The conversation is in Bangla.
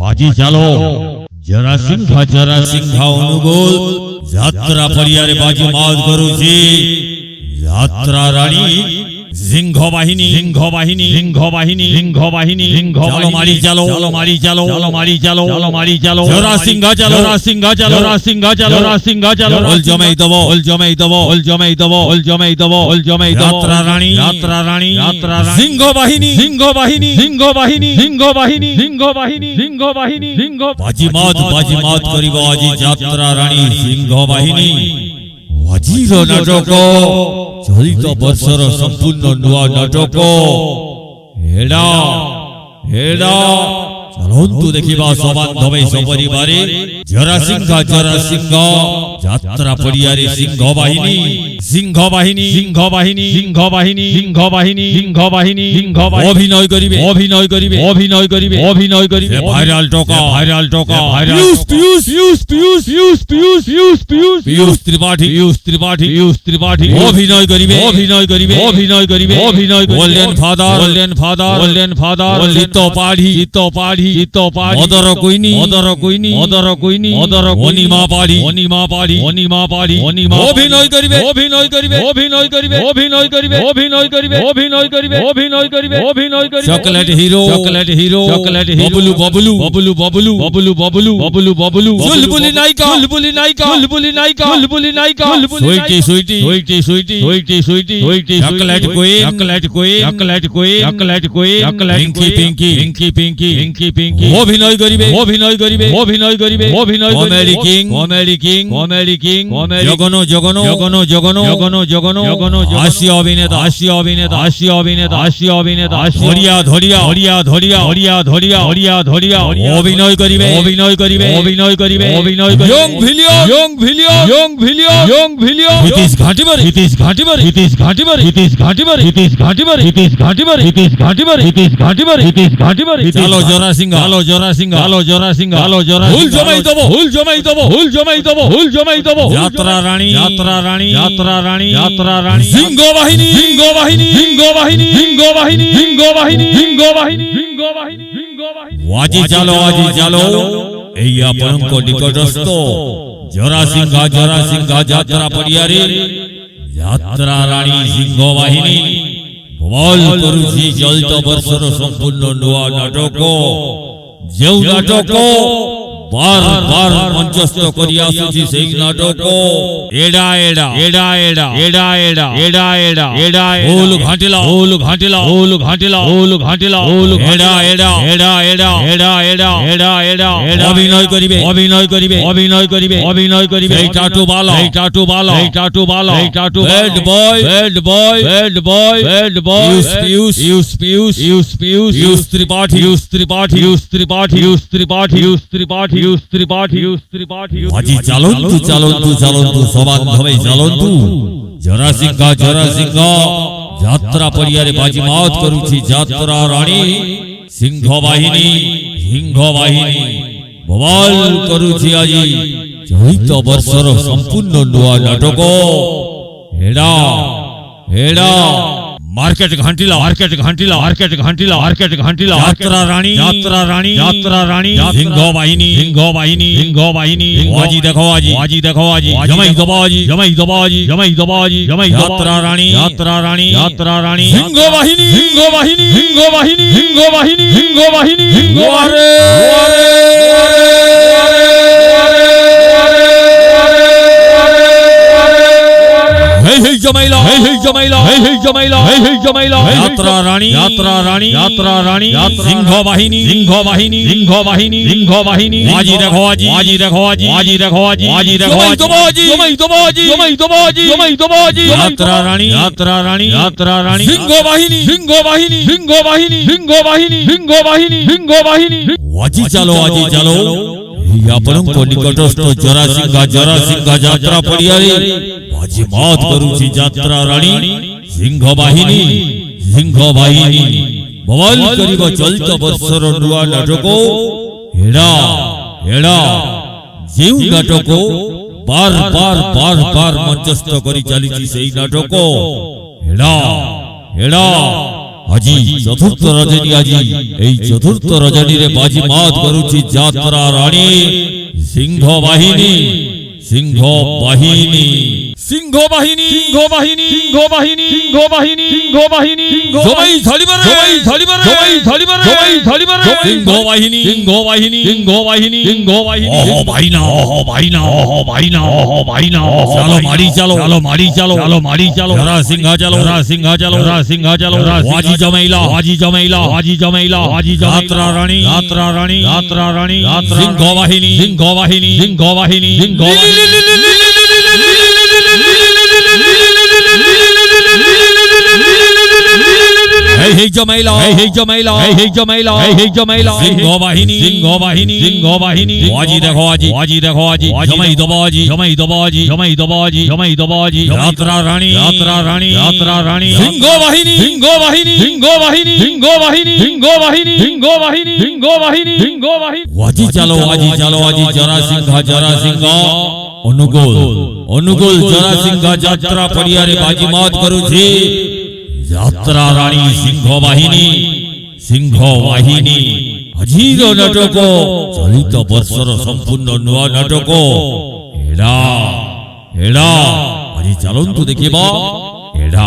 আজি চালো জরাসিংহ অনুগোল যাত্রা পরিয়ারে বাজি মাত করুছি যাত্রা রানী সিংহ বাহিনী জরাসিংহ চালো ওল জমাই দেব যাত্রা রানী সিংহ বাহিনী বাজি মাত করিব আজি যাত্রা রানী সিংহ বাহিনী আজির নাটক চলিত বর্ষর সম্পূর্ণ নূয়া নাটক হেডা চলন্তু দেখিবা সবান্ধবে সপরিবারে জরাসিংহ যাত্রা পড়িয়ারে সিংহ বাহিনী অভিনয় করিবে ভাইরাল টকা পিয়ুষ ত্রিপাঠী অভিনয় করিবে গোল্ডেন ফাদার লিত পাড়ি মদর কইনি অনিমা পাড়ি অভিনয় করিবে চকলেট হিরো ববলু চুলবুলি নায়িকা সুইটি চকলেট পিঙ্কি অভিনয় করিবে কমেডি কিং জগন হাসি অভিনেতা ধরিয়া অভিনয় করিবে ইয়ং ভিলিও হিতেশ ঘাটিবারি চালো জরাসিংহ হুল জমাই দেব যাত্রা রানী সিংহ বাহিনী আজি চালো এই আপনাঙ্ক নিকটস্থ জরাসিংহ যাত্রা পড়িয়ারে যাত্রা রানী সিংহ বাহিনী বল করুছি চলিত বর্ষর সম্পূর্ণ নূয়া নাটক যেউ নাটক বার মঞ্চস্থ করি আসুছি সেই নাটক এডা ওল ঘাটিলা অভিনয় করিবে এই টাটু বালা ব্যাড বয় পিয়ুষ ত্রিপাঠী আজি চালন্তু সবান্ধবে চালন্তু জরাসিংহ যাত্রা পরিয়ারে বাজি মাত করুছি যাত্রা রানী সিংহ বাহিনী বল করুছি আজি চলিত বর্ষর সম্পূর্ণ নূয়া নাটক হেডা মার্কেট ঘাটিলা যাত্রা রানী সিংহ বাহিনী আজি দেখো জমাই দেবো যাত্রা রানী সিংহ বাহিনী জমাইলা যাত্রা রানী সিংহ বাহিনী আজি দেখো যাত্রা রানী সিংহ বাহিনী আজি চালো ଆପଣଙ୍କ ନିକଟସ୍ଥ ଜରାସିଂହ ଯାତ୍ରା ପଡ଼ିଆରେ ବାଜି ମାତ କରୁଛି ଯାତ୍ରା ରାଣୀ ସିଂହ ବାହିନୀ ବଲ କରିବ ଚଳିତ ବର୍ଷର ନୂଆ ନାଟକ ହେଡା ଯେଉଁ ନାଟକ ବାର ମଞ୍ଚସ୍ଥ କରି ଚାଲିଛି ସେଇ ନାଟକ ହେଡା আজি চতুর্থ রজনী আজি এই চতুর্থ রজনীরে বাজিমাত করুছি যাত্রা রানী সিংহ বাহিনী সিংহ বাহিনী সিংহ বাহিনী সিংহ বাহিনী সিংহ বাহিনী সিংহ বাহিনী সিংহ বাহিনী সবাই ধরিবারে সবাই ধরিবারে সবাই ধরিবারে সবাই ধরিবারে সিংহ বাহিনী সিংহ বাহিনী সিংহ বাহিনী সিংহ বাহিনী ও ভাইনা ও ভাইনা ও ভাইনা ও ভাইনা চলো মারি চলো চলো মারি চলো চলো মারি চলো রা সিংহ চলো রা সিংহ চলো রা সিংহ চলো হাজি জমাইলা হাজি জমাইলা হাজি জমাইলা হাজি যাত্রা রানী যাত্রা রানী যাত্রা রানী সিংহ বাহিনী সিংহ বাহিনী সিংহ বাহিনী সিংহ Hey Jamila, hey Jamila, hey Jamila, hey Jamila, সিংহ বাহিনী সিংহ বাহিনী সিংহ বাহিনী আজি দেখো আজি আজি দেখো আজি জমাই দেবো আজি জমাই দেবো আজি জমাই দেবো আজি জমাই দেবো আজি যাত্রা রানী যাত্রা রানী যাত্রা রানী সিংহ বাহিনী সিংহ বাহিনী সিংহ বাহিনী সিংহ বাহিনী সিংহ বাহিনী সিংহ বাহিনী সিংহ বাহিনী সিংহ বাহিনী আজি চলো আজি জরা সিংহ অনুকূল অনুকূল জরা সিংহ যাত্রা পরিয়ারে বাজিমাত করুছি যাত্রা রানী সিংহ বাহিনী সিংহ বাহিনী আজির নাটক চলিত বর্ষর সম্পূর্ণ নূয়া নাটক এরা এরা আজি চালন্তু দেখিবা এরা